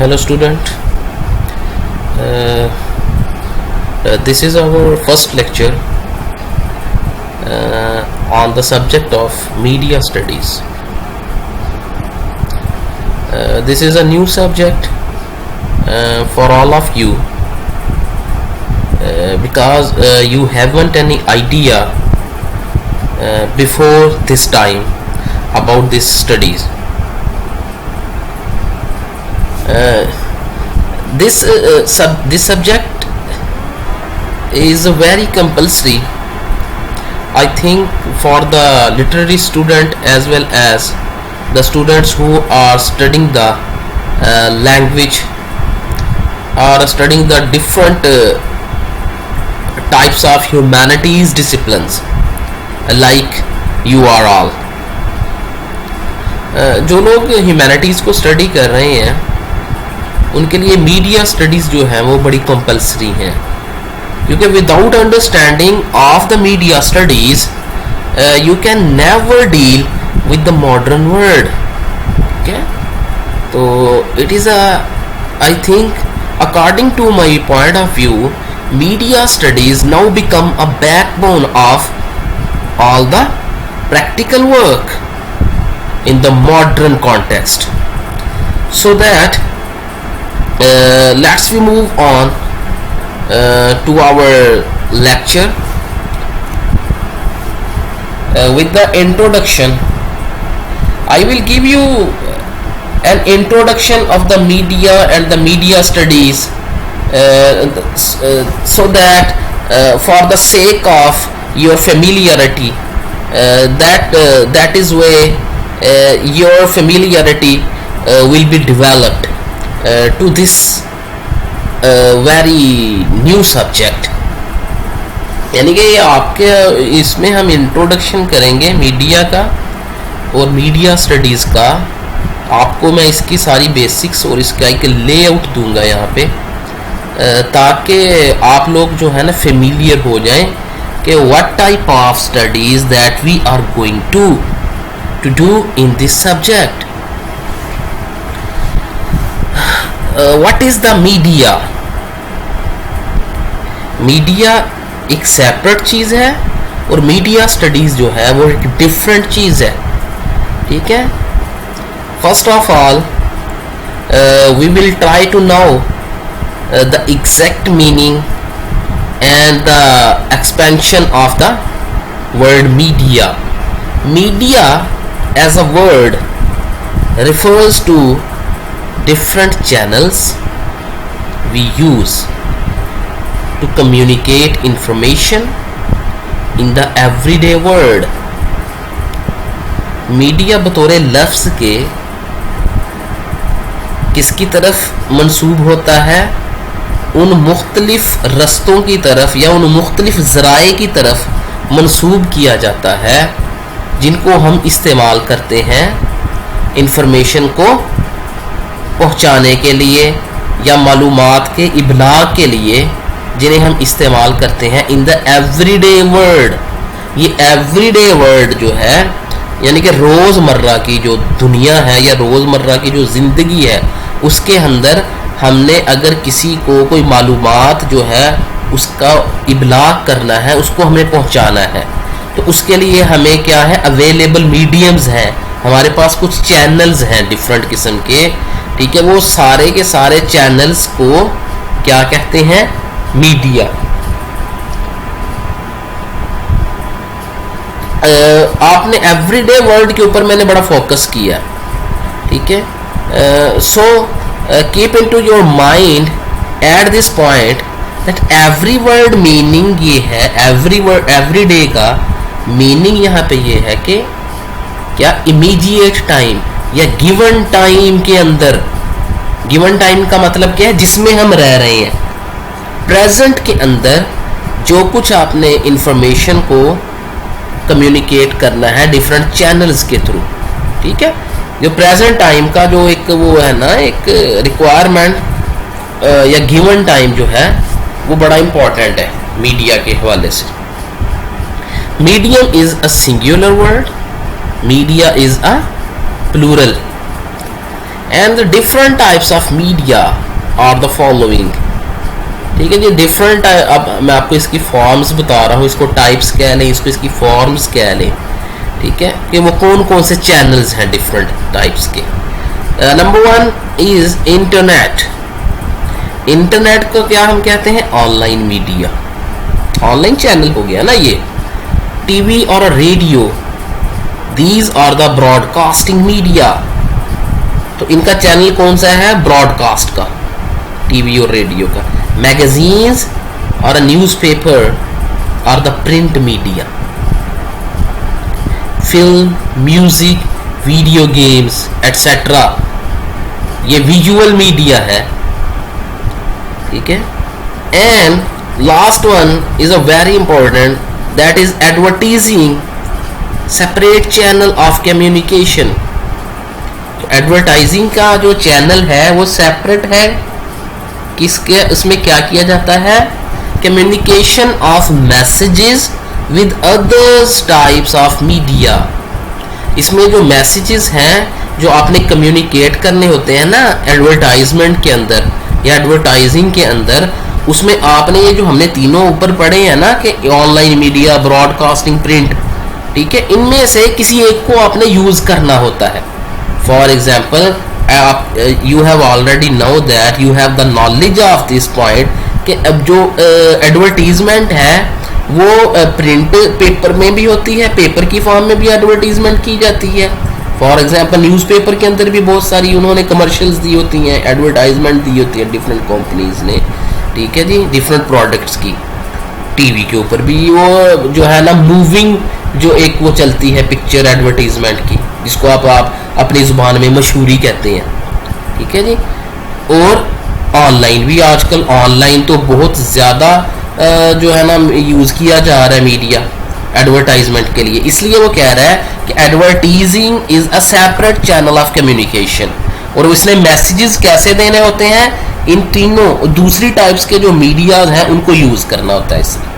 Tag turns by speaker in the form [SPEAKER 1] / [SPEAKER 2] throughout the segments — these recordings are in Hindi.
[SPEAKER 1] Hello student. This is our first lecture on the subject of media studies. This is a new subject for all of you because you haven't any idea before this time about these studies. This subject is very compulsory, I think, for the literary student as well as the students who are studying the language or studying the different types of humanities disciplines like you are all. जो लोग ह्यूमैनिटीज़ को स्टडी कर रहे हैं उनके लिए मीडिया स्टडीज़ जो है वो बड़ी कंपलसरी हैं, क्योंकि without understanding of the media studies you can never deal with the modern world. Okay, तो it is I think according to my point of view media studies now become a backbone of all the practical work in the modern context. So that let's we move on to our lecture with the introduction. I will give you an introduction of the media and the media studies so that for the sake of your familiarity, that is where your familiarity will be developed to this very new subject. यानी कि आपके इसमें हम इंट्रोडक्शन करेंगे मीडिया का और मीडिया स्टडीज़ का. आपको मैं इसकी सारी बेसिक्स और इसका एक लेआउट दूंगा यहाँ पे, ताकि आप लोग जो है ना फेमिलियर हो जाएं कि what type of studies that we are going to do in this subject. What is the media? Media एक सेपरेट चीज़ है और मीडिया स्टडीज़ जो है वो एक डिफरेंट चीज़ है. ठीक है, first of all we will try to now the exact meaning and the expansion of the word media. Media as a word refers to different channels we use to communicate information in the everyday world. Media बतौर लफ्ज़ के किसकी तरफ मंसूब होता है? उन मुख्तलिफ रस्तों की तरफ या उन मुख्तलिफ ज़राए की तरफ मंसूब किया जाता है जिनको हम इस्तेमाल करते हैं इंफॉर्मेशन को पहुंचाने के लिए या मालूमात के इबलाग के लिए, जिन्हें हम इस्तेमाल करते हैं इन द एवरीडे वर्ल्ड. ये एवरीडे वर्ल्ड जो है यानी कि रोज़मर्रा की जो दुनिया है या रोज़मर्रा की जो ज़िंदगी है उसके अंदर हमने अगर किसी को कोई मालूमात जो है उसका इबलाग करना है, उसको हमें पहुंचाना है, तो उसके लिए हमें क्या है, अवेलेबल मीडियम्स हैं, हमारे पास कुछ चैनल्स हैं डिफरेंट किस्म के. ठीक है, वो सारे के सारे चैनल्स को क्या कहते हैं? मीडिया. आपने एवरीडे वर्ल्ड के ऊपर मैंने बड़ा फोकस किया. ठीक है, सो keep into your mind at this point that every word meaning ये है, every word every day का meaning यहाँ पे ये है कि क्या immediate time या given time के अंदर, given time का मतलब क्या है? जिसमें हम रह रहे हैं, present के अंदर जो कुछ आपने information को communicate करना है different channels के through. ठीक है, जो प्रेजेंट टाइम का जो एक वो है ना, एक रिक्वायरमेंट या गिवन टाइम जो है वो बड़ा इम्पोर्टेंट है मीडिया के हवाले से. Medium is a singular word, media is a plural, and the different types of media are the following. ठीक है जी, डिफरेंट, अब मैं आपको इसकी फॉर्म्स बता रहा हूँ, इसको टाइप्स कह लें, इसको इसकी फॉर्म्स कह लें। ठीक है, कि वो कौन कौन से चैनल्स हैं डिफरेंट टाइप्स के। Number 1 is internet. इंटरनेट को क्या हम कहते हैं? ऑनलाइन मीडिया, ऑनलाइन चैनल हो गया ना ये। टीवी और radio, these are the broadcasting media. तो इनका चैनल कौन सा है? ब्रॉडकास्ट का, टीवी और रेडियो का। मैगजीन्स और newspaper are the print media. Film, music, video games etcetera, ये विजुअल मीडिया है। ठीक है। And last one is a very important, that is advertising, separate channel of communication. Advertising का जो चैनल है वो सेपरेट है, किसके? उसमें क्या किया जाता है? Communication of messages with others types of media. इसमें जो मैसेजेस हैं जो आपने कम्युनिकेट करने होते हैं ना एडवर्टाइजमेंट के अंदर या एडवर्टाइजिंग के अंदर, उसमें आपने ये जो हमने तीनों ऊपर पढ़े हैं ना कि ऑनलाइन मीडिया, ब्रॉडकास्टिंग, प्रिंट, ठीक है, इनमें से किसी एक को आपने यूज करना होता है। फॉर एग्जाम्पल, आप you have already know that you have the knowledge of this point कि अब जो एडवर्टीजमेंट है वो प्रिंट पेपर में भी होती है, पेपर की फॉर्म में भी एडवर्टीजमेंट की जाती है। फॉर एग्जाम्पल, न्यूज़पेपर के अंदर भी बहुत सारी उन्होंने कमर्शियल्स दी होती हैं, एडवर्टाइजमेंट दी होती है डिफरेंट कंपनीज ने। ठीक है जी, डिफरेंट प्रोडक्ट्स की। टीवी के ऊपर भी वो जो है ना मूविंग, जो एक वो चलती है पिक्चर एडवर्टीजमेंट की, जिसको आप अपनी जुबान में मशहूरी कहते हैं। ठीक है जी। और ऑनलाइन भी, आजकल ऑनलाइन तो बहुत ज़्यादा जो है ना यूज़ किया जा रहा है मीडिया एडवर्टाइजमेंट के लिए। इसलिए वो कह रहा है कि advertising is a separate channel of communication. और इसमें मैसेजेस कैसे देने होते हैं? इन तीनों दूसरी टाइप्स के जो मीडियाज हैं उनको यूज़ करना होता है इसमें।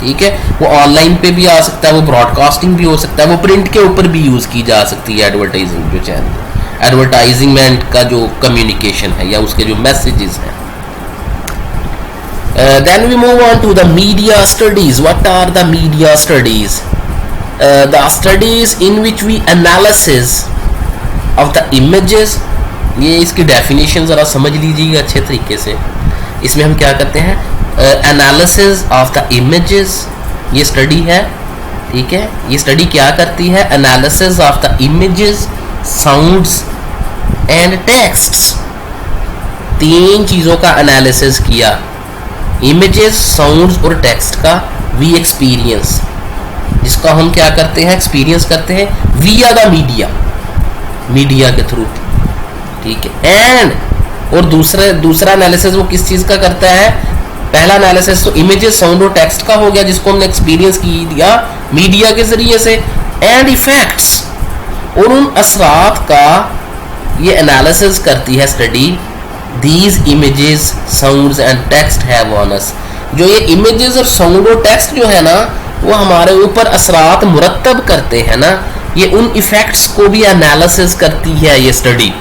[SPEAKER 1] ठीक है, वो ऑनलाइन पे भी आ सकता है, वो ब्रॉडकास्टिंग भी हो सकता है, वो प्रिंट के ऊपर भी यूज़ की जा सकती है एडवर्टाइजिंग जो चैनल, एडवर्टाइजमेंट का जो कम्युनिकेशन है या उसके जो मैसेजेस हैं। Then we move on to the media studies. What are the media studies? The studies in which we analysis of the images. ये इसकी डेफिनेशन ज़रा समझ लीजिएगा अच्छे तरीके से। इसमें हम क्या करते हैं? एनालिसिस ऑफ द इमेजेस, ये स्टडी है। ठीक है, ये स्टडी क्या करती है? Analysis of the images, sounds and texts. तीन चीज़ों का एनालिसिस किया, इमेजेस, साउंड्स और टेक्स्ट का। वी एक्सपीरियंस, जिसका हम क्या करते हैं? एक्सपीरियंस करते हैं विया द मीडिया, मीडिया के थ्रू। ठीक है। एंड और दूसरा एनालिसिस वो किस चीज़ का करता है? पहला एनालिसिस तो इमेजेस, साउंड और टेक्स्ट का हो गया, जिसको हमने एक्सपीरियंस की दिया मीडिया के जरिए से। एंड इफेक्ट्स, और उन असरात का ये एनालिसिस करती है study. These images, sounds and text have on us. जो ये images और sound और text जो है ना, वो हमारे ऊपर असरात मुरत्तब करते हैं ना, ये उन इफेक्ट्स को भी एनालिसिस करती है ये स्टडी।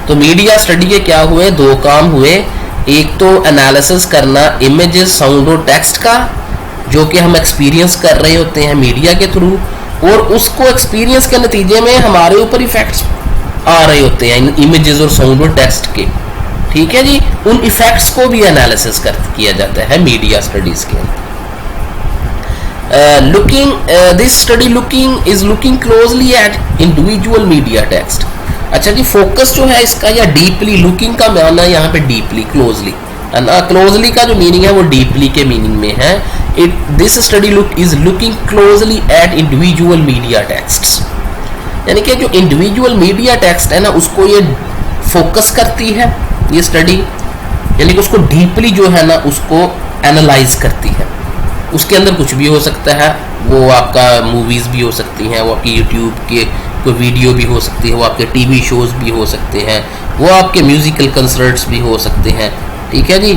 [SPEAKER 1] तो मीडिया स्टडी के क्या हुए? दो काम हुए। एक तो एनालिसिस करना इमेजेस, साउंड और टेक्स्ट का, जो कि हम एक्सपीरियंस कर रहे होते हैं मीडिया के थ्रू, और उसको एक्सपीरियंस के नतीजे में हमारे ऊपर इफेक्ट्स आ रहे होते हैं इन इमेजेस और साउंड और टेक्स्ट के। ठीक है जी, उन इफेक्ट्स को भी एनालिसिस किया जाता है मीडिया स्टडीज के अंदर। This study looking closely at individual media text. अच्छा जी, फोकस जो है इसका या डीपली, लुकिंग का माना है यहाँ पे डीपली, क्लोजली है ना। क्लोजली का जो मीनिंग है वो डीपली के मीनिंग में है। This study is looking closely at individual media text, यानी कि जो इंडिविजुअल मीडिया टेक्स्ट है ना उसको ये फोकस करती है ये स्टडी, यानी कि उसको डीपली जो है ना उसको एनालाइज करती है। उसके अंदर कुछ भी हो सकता है, वो आपका मूवीज़ भी हो सकती हैं, वो आपकी यूट्यूब के कोई वीडियो भी हो सकती है, वो आपके टीवी शोज़ भी हो सकते हैं, वो आपके म्यूज़िकल कंसर्ट्स भी हो सकते हैं। ठीक है जी।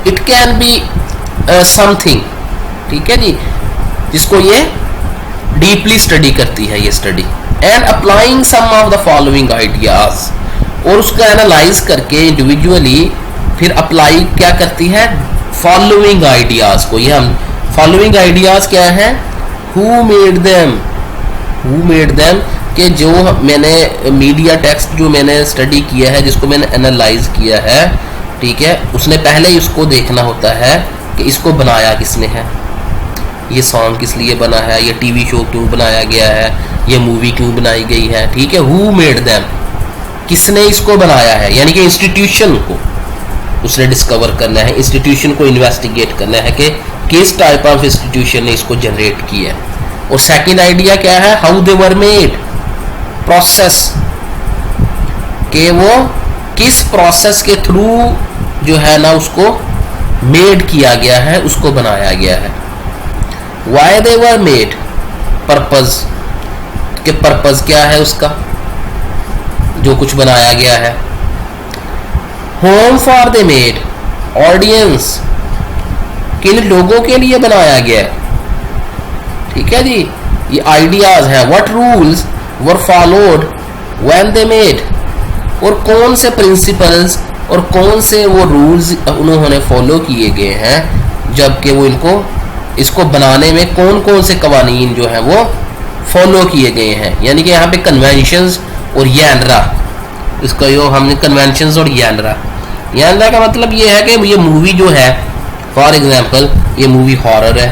[SPEAKER 1] इट कैन बी समथिंग, ठीक है जी, जिसको ये डीपली स्टडी करती है ये study. And applying some of the following ideas, और उसको एनालाइज करके इंडिविजुअली फिर अप्लाई क्या करती है, फॉलोइंग आइडियाज को। ये हम फॉलोइंग आइडियाज क्या है, who made them, who made them, कि जो मैंने मीडिया टेक्स्ट जो मैंने स्टडी किया है, जिसको मैंने एनालाइज किया है, ठीक है, उसने पहले ही उसको देखना होता है कि इसको बनाया किसने है, ये सॉन्ग किस लिए बना है, ये टीवी शो क्यों बनाया गया है, ये मूवी क्यों बनाई गई है, ठीक है। हु मेड देम, किसने इसको बनाया है, यानी कि इंस्टीट्यूशन को उसने डिस्कवर करना है, इंस्टीट्यूशन को इन्वेस्टिगेट करना है कि किस टाइप ऑफ इंस्टीट्यूशन ने इसको जनरेट किया है। और सेकंड आइडिया क्या है, how they were made, process, कि वो किस प्रोसेस के थ्रू जो है ना उसको मेड किया गया है, उसको बनाया गया है। Why they were made, purpose, कि पर्पस क्या है उसका जो कुछ बनाया गया है। Home for they made, audience, किन लोगों के लिए बनाया गया है, ठीक है जी, ये आइडियाज है। What rules were followed when they made, और कौन से प्रिंसिपल्स और कौन से वो रूल्स उन्होंने फॉलो किए गए हैं जबकि वो इसको बनाने में कौन कौन से कवानीन जो है वो फॉलो किए गए हैं। यानी कि यहाँ पे कन्वेंशंस और यानरा, इसका जो हमने कन्वेंशंस और यानरा, यानरा का मतलब ये है कि ये मूवी जो है, फॉर एग्जांपल ये मूवी हॉरर है,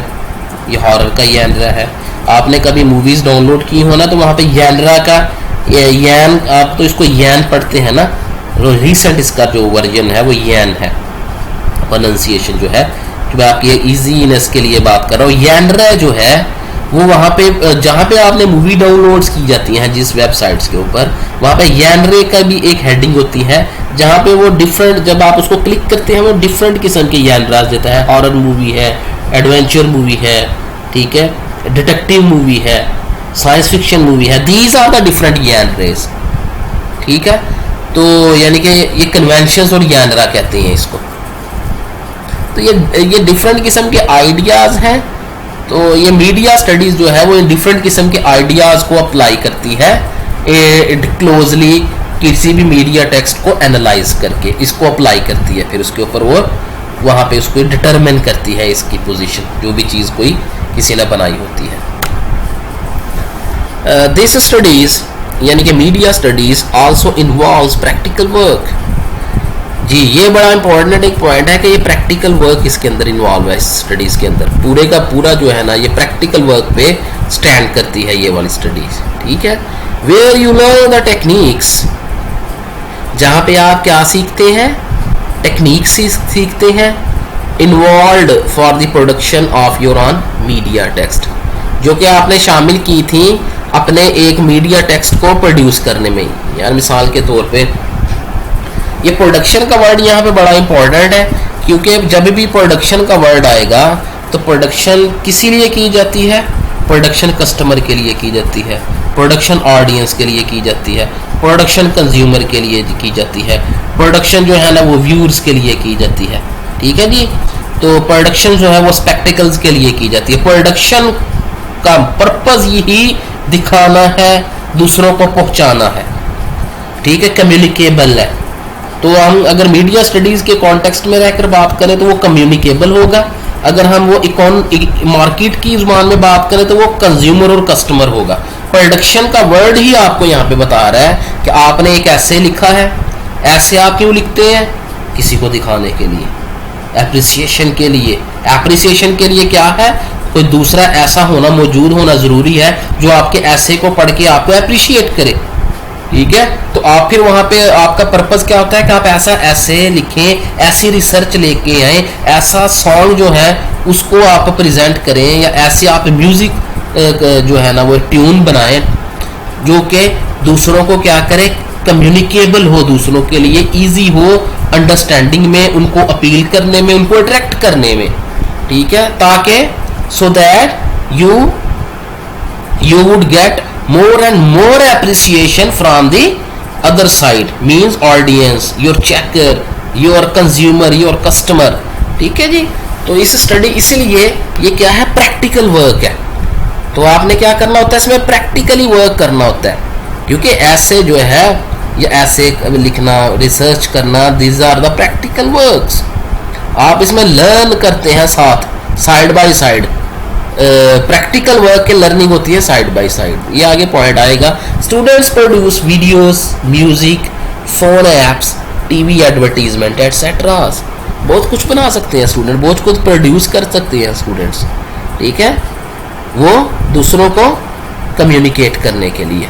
[SPEAKER 1] ये हॉरर का यानरा है। आपने कभी मूवीज डाउनलोड की हो ना, तो वहाँ पे यानरा का यान, आप तो इसको यान पढ़ते हैं ना, रिसेंट इसका जो वर्जन है वो यान है, प्रोनाउंसिएशन जो है, मैं आपकी इजीनेस के लिए बात कर रहा हूँ। यानरा जो है वो वहाँ पे जहाँ पे आपने मूवी डाउनलोड्स की जाती हैं जिस वेबसाइट्स के ऊपर, वहाँ पे यानरे का भी एक हेडिंग होती है जहाँ पे वो डिफरेंट, जब आप उसको क्लिक करते हैं वो डिफरेंट किस्म के यानराज देता है। हॉरर मूवी है, एडवेंचर मूवी है, ठीक है, डिटेक्टिव मूवी है, साइंस फिक्शन मूवी है, दीज आर द डिफरेंट यानरेज, ठीक है। तो यानी कि ये कन्वेंशंस और यानरा कहते हैं इसको। तो ये डिफरेंट किस्म के आइडियाज हैं। तो ये मीडिया स्टडीज जो है वो इन डिफरेंट किस्म के आइडियाज को अप्लाई करती है क्लोजली, किसी भी मीडिया टेक्स्ट को एनालाइज करके इसको अप्लाई करती है, फिर उसके ऊपर वो वहाँ पे उसको डिटरमिन करती है इसकी पोजीशन, जो भी चीज़ कोई किसी ने बनाई होती है। दिस स्टडीज यानी कि media studies also involves practical work. जी, ये बड़ा इंपॉर्टेंट एक पॉइंट है कि ये प्रैक्टिकल वर्क इसके अंदर इन्वॉल्व है। इस स्टडीज के अंदर पूरे का पूरा जो है ना ये प्रैक्टिकल वर्क पे स्टैंड करती है ये वाली स्टडीज, ठीक है। Where you learn the techniques, जहाँ पे आप क्या सीखते हैं, टेक्निक्स सीखते हैं, involve for the production of your own media text, जो कि आपने शामिल की थी अपने एक मीडिया टेक्स्ट को प्रोड्यूस करने में। यार मिसाल के तौर पे ये प्रोडक्शन का वर्ड यहाँ पे बड़ा इंपॉर्टेंट है, क्योंकि जब भी प्रोडक्शन का वर्ड आएगा तो प्रोडक्शन किसी लिए की जाती है, प्रोडक्शन कस्टमर के लिए की जाती है, प्रोडक्शन ऑडियंस के लिए की जाती है, प्रोडक्शन कंज्यूमर के लिए की जाती है, प्रोडक्शन जो है ना वो व्यूअर्स के लिए की जाती है, ठीक है जी। तो प्रोडक्शन जो है वो स्पेक्टिकल्स के लिए की जाती है। प्रोडक्शन का पर्पस यही दिखाना है, दूसरों को पहुंचाना है, ठीक है, कम्युनिकेबल है। तो हम अगर मीडिया स्टडीज के कॉन्टेक्स्ट में रहकर बात करें तो वो कम्युनिकेबल होगा। अगर हम वो मार्केट की जुबान में बात करें तो वो कंज्यूमर और कस्टमर होगा। प्रोडक्शन का वर्ड ही आपको यहाँ पे बता रहा है कि आपने एक ऐसे लिखा है, ऐसे आप क्यों लिखते हैं, किसी को दिखाने के लिए, एप्रिसिएशन के लिए। एप्रिसिएशन के लिए क्या है, कोई दूसरा ऐसा होना, मौजूद होना जरूरी है जो आपके ऐसे को पढ़ के आपको एप्रिशिएट करे, ठीक है। तो आप फिर वहां पे आपका पर्पस क्या होता है कि आप ऐसा ऐसे लिखें, ऐसी रिसर्च लेके आए, ऐसा सॉन्ग जो है उसको आप प्रेजेंट करें, या ऐसे आप म्यूजिक जो है ना वो ट्यून बनाएं जो कि दूसरों को क्या करे, कम्युनिकेबल हो, दूसरों के लिए इजी हो अंडरस्टैंडिंग में, उनको अपील करने में, उनको अट्रैक्ट करने में, ठीक है, ताकि so that you would get more and more appreciation from the other side, means audience, your checker, your consumer, your customer, ठीक है जी। तो इस स्टडी इसीलिए ये क्या है, प्रैक्टिकल वर्क है, तो आपने क्या करना होता है, इसमें प्रैक्टिकली वर्क करना होता है, क्योंकि ऐसे जो है या ऐसे लिखना, रिसर्च करना, this are the practical works. आप इसमें लर्न करते हैं साथ, side by side. Practical work के लर्निंग होती है साइड बाय साइड। ये आगे पॉइंट आएगा। Students produce videos, music, phone apps, TV advertisement etcetera. बहुत कुछ बना सकते हैं स्टूडेंट, बहुत कुछ प्रोड्यूस कर सकते हैं स्टूडेंट्स, ठीक है, वो दूसरों को कम्युनिकेट करने के लिए।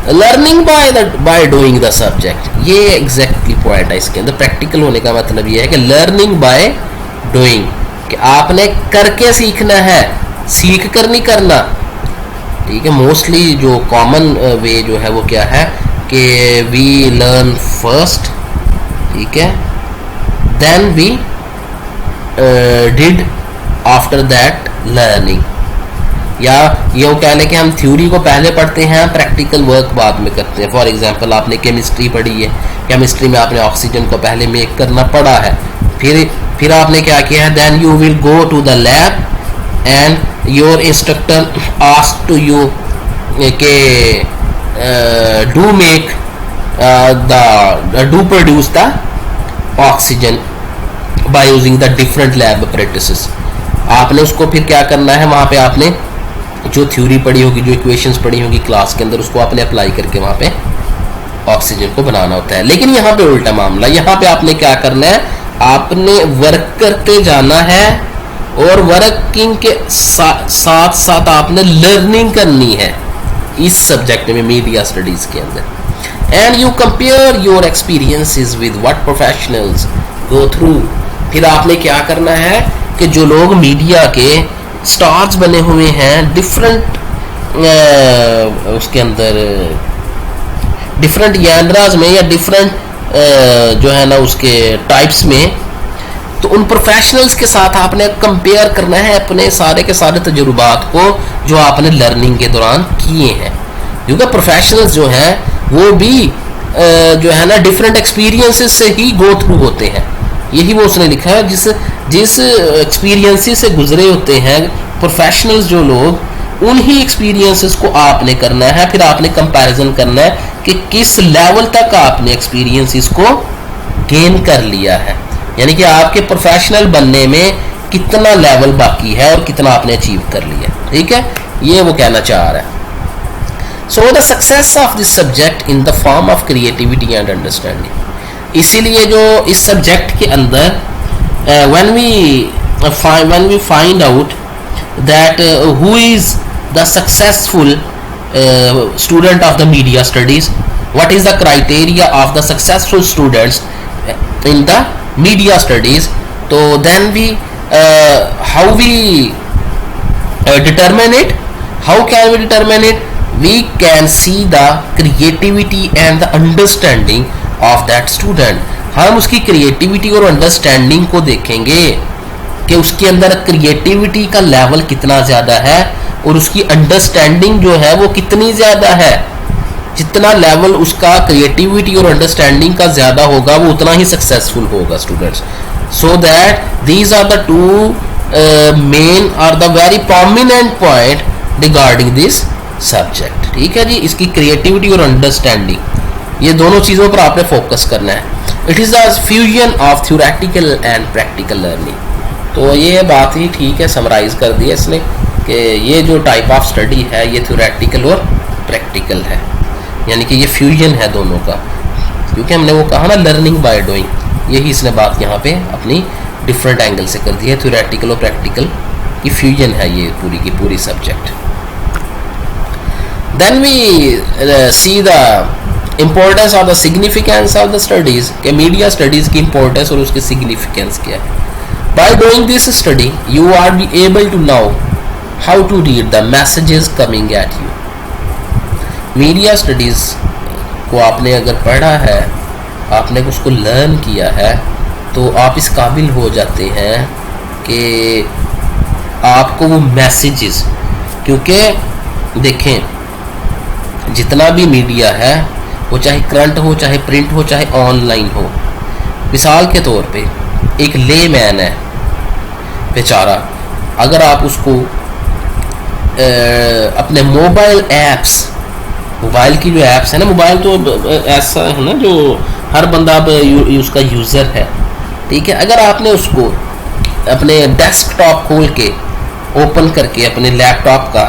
[SPEAKER 1] Learning by doing the subject, ये एग्जैक्टली पॉइंट है इसके अंदर। प्रैक्टिकल होने का मतलब ये है कि लर्निंग बाय डूइंग, कि आपने करके सीखना है, सीख कर नहीं करना, ठीक है। मोस्टली जो कॉमन वे जो है वो क्या है कि वी लर्न फर्स्ट, ठीक है, then we did after that learning, या यूँ कह लें कि हम थ्योरी को पहले पढ़ते हैं, प्रैक्टिकल वर्क बाद में करते हैं। फॉर एग्जांपल आपने केमिस्ट्री पढ़ी है, केमिस्ट्री में आपने ऑक्सीजन को पहले मेक करना पड़ा है, फिर आपने क्या किया है, then you will go to the lab and your instructor ask to you के do produce the oxygen by using the different lab apparatuses. आपने उसको फिर क्या करना है, वहाँ पे आपने जो थ्योरी पढ़ी होगी, जो इक्वेशंस पढ़ी होगी क्लास के अंदर, उसको आपने अप्लाई करके वहाँ पे ऑक्सीजन को बनाना होता है। लेकिन यहाँ पे उल्टा मामला, यहाँ पे आपने क्या करना है, आपने वर्क करते जाना है और वर्किंग के साथ साथ आपने लर्निंग करनी है इस सब्जेक्ट में, मीडिया स्टडीज के अंदर। And you compare your experiences with what professionals go through. फिर आपने क्या करना है कि जो लोग मीडिया के स्टार्स बने हुए हैं, डिफरेंट उसके अंदर डिफरेंट जैनराज में या डिफरेंट जो है ना उसके टाइप्स में, तो उन प्रोफेशनल्स के साथ आपने कंपेयर करना है अपने सारे के सारे तजुर्बात को जो आपने लर्निंग के दौरान किए हैं। क्योंकि प्रोफेशनल्स जो हैं वो भी जो है ना डिफरेंट एक्सपीरियंसेस से ही गो थ्रू होते हैं। यही वो उसने लिखा है, जिस एक्सपीरियंसेस से गुजरे होते हैं प्रोफेशनल्स जो लोग, उन्हीं एक्सपीरियंसेस को आपने करना है। फिर आपने कंपैरिजन करना है कि किस लेवल तक आपने एक्सपीरियंसेस को गेन कर लिया है, यानी कि आपके प्रोफेशनल बनने में कितना लेवल बाकी है और कितना आपने अचीव कर लिया, ठीक है, ये वो कहना चाह रहा है। So the success of this subject in the form of creativity and understanding. इसीलिए जो इस सब्जेक्ट के अंदर when we find out that who is the successful student of the media studies, what is the criteria of the successful students in the media studies, so then we how we determine it, how can we determine it, we can see the creativity and the understanding of that student। हम उसकी क्रिएटिविटी और अंडरस्टैंडिंग को देखेंगे कि उसके अंदर क्रिएटिविटी का लेवल कितना ज़्यादा है और उसकी अंडरस्टैंडिंग जो है वो कितनी ज़्यादा है। जितना लेवल उसका क्रिएटिविटी और अंडरस्टैंडिंग का ज़्यादा होगा वो उतना ही सक्सेसफुल होगा students. So that these are the two main are the very prominent point regarding this subject, ठीक है जी। इसकी क्रिएटिविटी और अंडरस्टैंडिंग, ये दोनों चीज़ों पर आपने फोकस करना है। It is the fusion of theoretical and practical learning. तो ये बात ही ठीक है, समराइज कर दिया इसने कि ये जो टाइप ऑफ स्टडी है ये थ्योरेटिकल और प्रैक्टिकल है, यानी कि ये फ्यूजन है दोनों का। क्योंकि हमने वो कहा ना लर्निंग बाय डूइंग, यही इसने बात यहाँ पे अपनी डिफरेंट एंगल से कर दी है। थ्योरेटिकल और प्रैक्टिकल की फ्यूजन है ये पूरी की पूरी subject. Then we see the importance of the significance of the studies, के मीडिया स्टडीज की इम्पोर्टेंस और उसकी सिग्निफिकेंस क्या है। By doing this study you are be able to know how to read the messages coming at you. Media studies को आपने अगर पढ़ा है, आपने उसको लर्न किया है, तो आप इस काबिल हो जाते हैं कि आपको वो मैसेजेस, क्योंकि देखें जितना भी मीडिया है वो चाहे करंट हो, चाहे प्रिंट हो, चाहे ऑनलाइन हो। मिसाल के तौर पे एक ले मैन है बेचारा, अगर आप उसको अपने मोबाइल ऐप्स, मोबाइल की जो ऐप्स है ना, मोबाइल तो ऐसा है ना जो हर बंदा अब उसका यूज़र है, ठीक है। अगर आपने उसको अपने डेस्कटॉप खोल के ओपन करके अपने लैपटॉप का,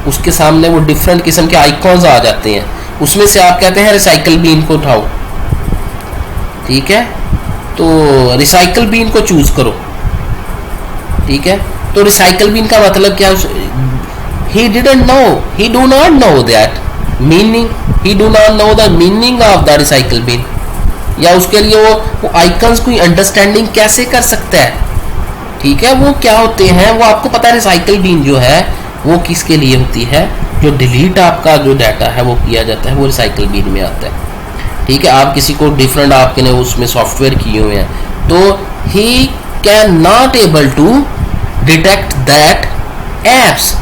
[SPEAKER 1] उसके सामने वो डिफरेंट किस्म के आइकॉन्स आ जाते हैं, उसमें से आप कहते हैं रिसाइकल बीन को उठाओ, ठीक है, तो रिसाइकल बीन को चूज करो, ठीक है। तो रिसाइकल बीन का मतलब क्या, he didn't know, he do not know that meaning, he do not know the meaning of the recycle bin, या उसके लिए वो आइकन्स कोई अंडरस्टैंडिंग कैसे कर सकता है, ठीक है। वो क्या होते हैं, वो आपको पता है रिसाइकल बीन जो है वो किसके लिए होती है, जो डिलीट आपका जो डाटा है वो किया जाता है वो रिसाइकल बीन में आता है, ठीक है। आप किसी को डिफरेंट आपके ने उसमें सॉफ्टवेयर किए हुए हैं, तो he can not able to detect that apps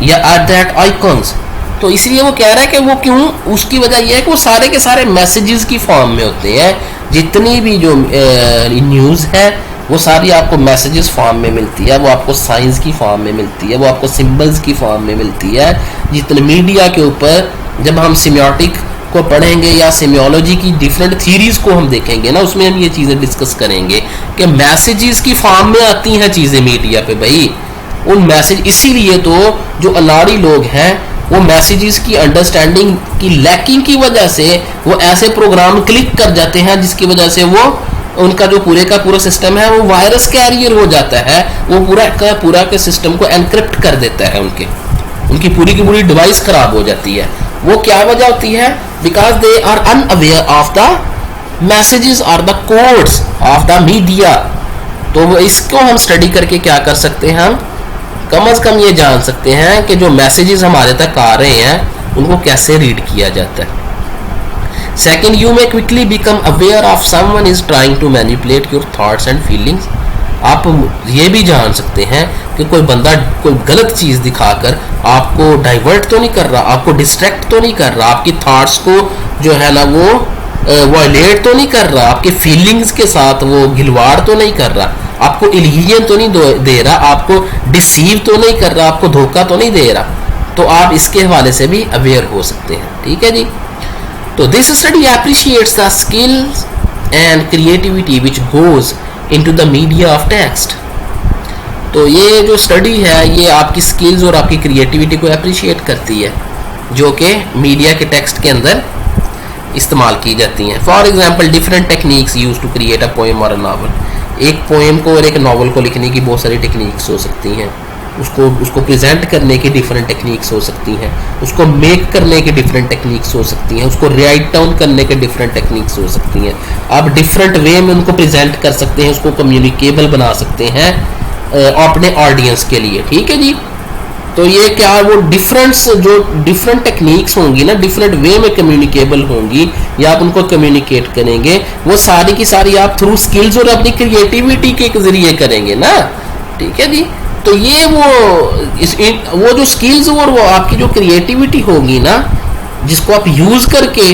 [SPEAKER 1] या दैट आइकॉन्स, तो इसलिए वो कह रहा है कि वो क्यों, उसकी वजह यह है कि वो सारे के सारे मैसेजेस की फॉर्म में होते हैं, जितनी भी जो न्यूज़ है वो सारी आपको मैसेजेस फॉर्म में मिलती है, वो आपको साइंस की फॉर्म में मिलती है, वो आपको सिंबल्स की फॉर्म में मिलती है। जितने मीडिया के ऊपर जब हम सिम्योटिक को पढ़ेंगे या सिम्योलॉजी की डिफरेंट थीरीज को हम देखेंगे ना, उसमें हम ये चीज़ें डिस्कस करेंगे कि मैसेजेस की फॉर्म में आती हैं चीज़ें मीडिया पे भाई, उन मैसेज, इसीलिए तो जो अनाड़ी लोग हैं वो मैसेजेस की अंडरस्टैंडिंग की लैकिंग की वजह से वो ऐसे प्रोग्राम क्लिक कर जाते हैं जिसकी वजह से वो उनका जो पूरे का पूरा सिस्टम है वो वायरस कैरियर हो जाता है, वो पूरा का पूरा के सिस्टम को एनक्रिप्ट कर देता है, उनकी पूरी की पूरी डिवाइस खराब हो जाती है। वो क्या वजह होती है, because they are unaware of the messages और the codes of the media. तो वो इसको हम स्टडी करके क्या कर सकते हैं, हम कम से कम ये जान सकते हैं कि जो मैसेजेस हमारे तक आ रहे हैं उनको कैसे रीड किया जाता है। Second, you may quickly become aware of someone is trying to manipulate your thoughts and feelings. आप ये भी जान सकते हैं कि कोई बंदा कोई गलत चीज़ दिखाकर आपको डाइवर्ट तो नहीं कर रहा, आपको डिस्ट्रैक्ट तो नहीं कर रहा, आपकी थॉट्स को जो है ना वो वायलेट तो नहीं कर रहा, आपके फीलिंग्स के साथ वो गिलवाड़ तो नहीं कर रहा, आपको इल्यूजन तो नहीं दे रहा, आपको डिसीव तो नहीं कर रहा, आपको धोखा तो नहीं दे रहा। तो आप इसके हवाले से भी अवेयर हो सकते हैं, ठीक है जी। तो this study appreciates the skills and creativity which goes into the media of text. तो ये जो स्टडी है ये आपकी स्किल्स और आपकी क्रिएटिविटी को अप्रिशिएट करती है जो कि मीडिया के टेक्स्ट के अंदर इस्तेमाल की जाती हैं। For example, different techniques use to create a poem और अ नावल। एक पोएम को और एक नावल को लिखने की बहुत सारी टेक्निक्स हो सकती हैं, उसको प्रेजेंट करने की डिफरेंट टेक्निक्स हो सकती हैं, उसको मेक करने की डिफरेंट टेक्निक्स हो सकती हैं, उसको राइट डाउन करने के डिफरेंट टेक्निक्स हो सकती हैं। आप डिफरेंट वे में उनको प्रेजेंट कर सकते हैं, उसको कम्युनिकेबल बना सकते हैं अपने ऑडियंस के लिए, ठीक है जी। तो ये क्या वो डिफरेंट टेक्निक्स होंगी ना, डिफरेंट वे में कम्युनिकेबल होंगी या आप उनको कम्युनिकेट करेंगे, वो सारी की सारी आप थ्रू स्किल्स और अपनी क्रिएटिविटी के जरिए करेंगे ना, ठीक है जी। तो ये वो जो स्किल्स और वो आपकी जो क्रिएटिविटी होगी ना, जिसको आप यूज करके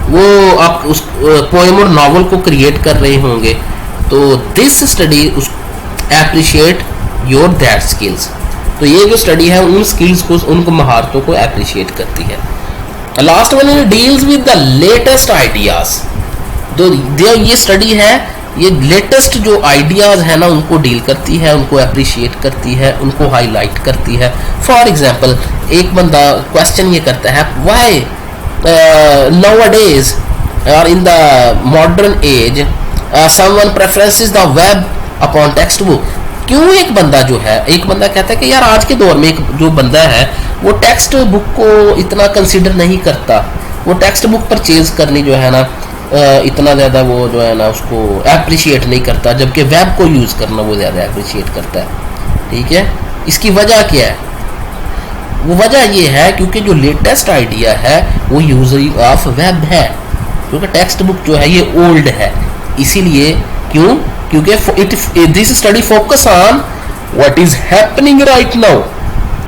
[SPEAKER 1] वो आप उस पोएम और नॉवल को क्रिएट कर रहे होंगे, तो this study appreciate your that skills. तो ये जो स्टडी है उन स्किल्स को, उनको महारतों को एप्रिशिएट करती है। Last one deals with the latest ideas. तो ये स्टडी है, ये लेटेस्ट जो आइडियाज है ना उनको डील करती है, उनको अप्रिशिएट करती है, उनको हाईलाइट करती है। फॉर एग्जांपल, एक बंदा क्वेश्चन ये करता है, why nowadays or in the modern age someone preferences the web upon textbook। क्यों एक बंदा कहता है कि यार आज के दौर में एक जो बंदा है वो टेक्स्ट बुक को इतना कंसीडर नहीं करता, वो टेक्स्ट बुक परचेज करनी जो है ना इतना ज़्यादा वो जो है ना उसको एप्रिशिएट नहीं करता, जबकि वेब को यूज़ करना वो ज़्यादा एप्रिशिएट करता है, ठीक है। इसकी वजह क्या है? वो वजह ये है क्योंकि जो लेटेस्ट आइडिया है वो यूजिंग ऑफ वेब है, क्योंकि टेक्स्ट बुक जो है ये ओल्ड है। इसीलिए क्योंकि this study focus on what is happening right now,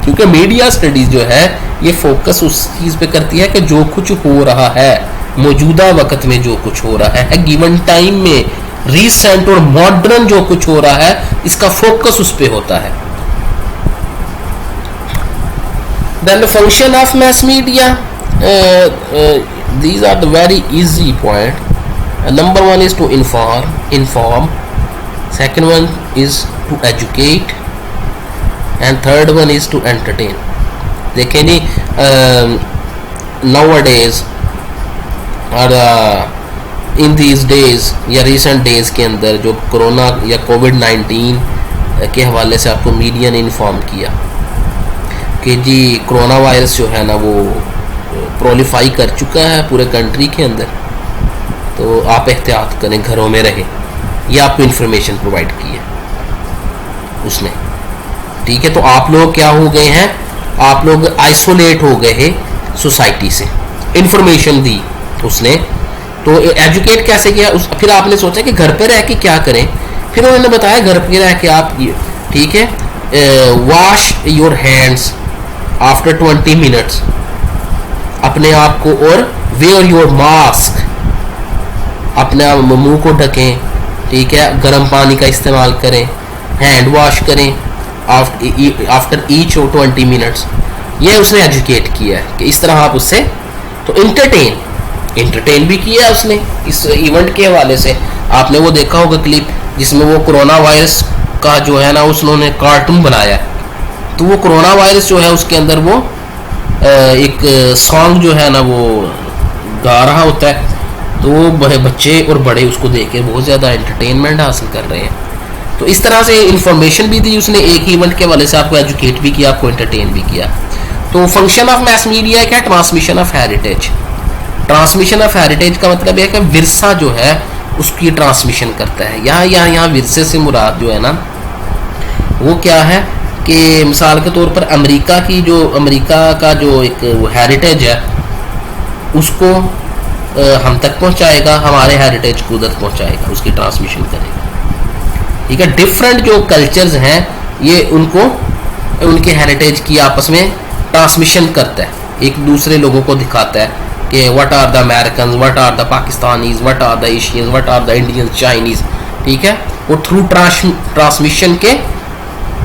[SPEAKER 1] क्योंकि मीडिया स्टडीज जो है ये फोकस उस चीज़ पे करती है कि जो कुछ हो रहा है मौजूदा वक्त में, जो कुछ हो रहा है गिवन टाइम में, रीसेंट और मॉडर्न जो कुछ हो रहा है, इसका फोकस उस पे होता है। Then the function of mass media, these are the very easy point. Number one is to inform. Second one is to educate, and third one is to entertain. देखें जी, nowadays और इन दीज डेज या रिसेंट डेज के अंदर जो कोरोना या कोविड-19 के हवाले से आपको मीडिया ने इन्फॉर्म किया कि जी कोरोना वायरस जो है ना वो प्रोलिफाई कर चुका है पूरे कंट्री के अंदर, तो आप एहतियात करें, घरों में रहें। ये आपको इन्फॉर्मेशन प्रोवाइड की है उसने, ठीक है। तो आप लोग क्या हो गए हैं, आप लोग आइसोलेट हो गए हैं सोसाइटी से, इन्फॉर्मेशन दी उसने। तो एजुकेट कैसे किया फिर आपने सोचा कि घर पे रह के क्या करें, फिर उन्होंने बताया घर पे रह के आप, ठीक है, wash your hands after 20 minutes, अपने आप को, और वेयर योर मास्क, अपने मुंह को ढकें, ठीक है, गर्म पानी का इस्तेमाल करें, हैंड वॉश करें आफ्टर ईच 20 मिनट्स। ये उसने एजुकेट किया है कि इस तरह आप उससे, तो इंटरटेन भी किया उसने इस इवेंट के हवाले से। आपने वो देखा होगा क्लिप जिसमें वो कोरोना वायरस का जो है ना उन्होंने कार्टून बनाया है, तो वो कोरोना वायरस जो है उसके अंदर वो एक सॉन्ग जो है ना वो गा रहा होता है, तो वो बड़े बच्चे और बड़े उसको देख के बहुत ज़्यादा एंटरटेनमेंट हासिल कर रहे हैं। तो इस तरह से इंफॉर्मेशन भी दी उसने, एक ही इवेंट के वाले से आपको एजुकेट भी किया, आपको एंटरटेन भी किया। तो फंक्शन ऑफ मैस मीडिया क्या, transmission of heritage. Transmission of heritage का मतलब है कि विरसा जो है उसकी ट्रांसमिशन करता है। यहाँ विरसे से मुराद जो है ना वो क्या है कि मिसाल के तौर पर अमेरिका का जो एक हेरिटेज है उसको हम तक पहुँचाएगा, हमारे हेरिटेज को उधर पहुँचाएगा, उसकी ट्रांसमिशन करेगा, ठीक है। डिफरेंट जो कल्चर्स हैं ये उनको उनके हेरिटेज की आपस में ट्रांसमिशन करता है, एक दूसरे लोगों को दिखाता है कि what are the American, what are the Pakistanis, what are the Asians, what are the Indians, Chinese, ठीक है। वो थ्रू ट्रांसमिशन के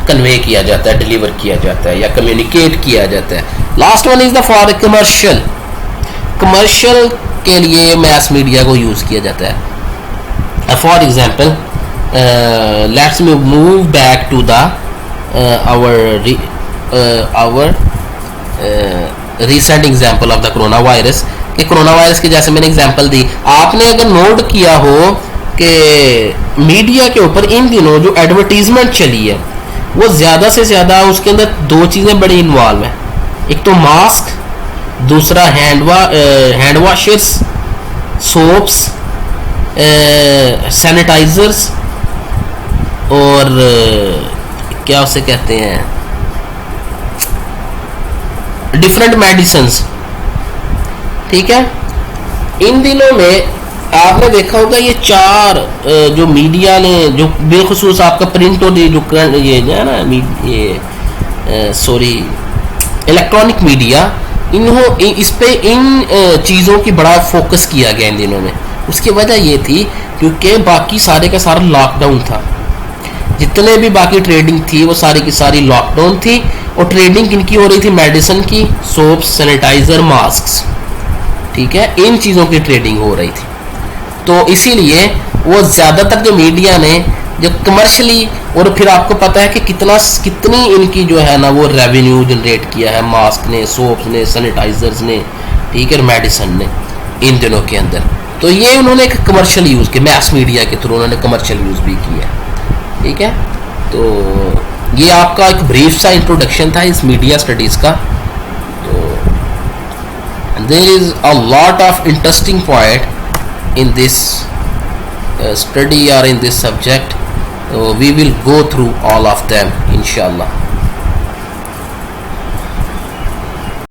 [SPEAKER 1] कन्वे किया जाता है, डिलीवर किया जाता है या कम्युनिकेट किया जाता है। Last one is the for commercial के लिए मैस मीडिया को यूज़ किया जाता है। For example let's move back to the our recent example of the corona virus, कि कोरोना वायरस के जैसे मैंने एग्जाम्पल दी, आपने अगर नोट किया हो कि मीडिया के ऊपर इन दिनों जो एडवर्टीजमेंट चली है वो ज़्यादा से ज़्यादा उसके अंदर दो चीज़ें बड़ी इन्वॉल्व हैं, एक तो मास्क, दूसरा हैंड वॉशर्स, सोप्स, सैनिटाइजर्स, और क्या उसे कहते हैं, डिफरेंट मेडिसिन्स, ठीक है। इन दिनों में आपने देखा होगा ये चार जो मीडिया ने, जो बेखुसूस आपका प्रिंट और ये है ना इलेक्ट्रॉनिक मीडिया, इस पे इन चीज़ों की बड़ा फोकस किया गया इन दिनों में। उसकी वजह ये थी क्योंकि बाकी सारे का सारा लॉकडाउन था, जितने भी बाकी ट्रेडिंग थी वो सारी की सारी लॉकडाउन थी, और ट्रेडिंग किनकी हो रही थी, मेडिसिन की, सोप्स, सैनिटाइज़र, मास्क, ठीक है, इन चीज़ों की ट्रेडिंग हो रही थी। तो इसीलिए वो ज़्यादातर जो मीडिया ने जो कमर्शली, और फिर आपको पता है कि कितनी इनकी जो है ना वो रेवेन्यू जनरेट किया है मास्क ने, सोप्स ने, सैनिटाइजर्स ने, ठीक है, मेडिसिन ने इन दिनों के अंदर। तो ये उन्होंने एक कमर्शियल यूज़ किया, मैस मीडिया के थ्रू उन्होंने कमर्शियल यूज़ भी किया, ठीक है। तो ये आपका एक ब्रीफ सा इंट्रोडक्शन था इस मीडिया स्टडीज़ का। तो there is a lot of interesting point in this study or in this subject. We will go through all of them inshallah.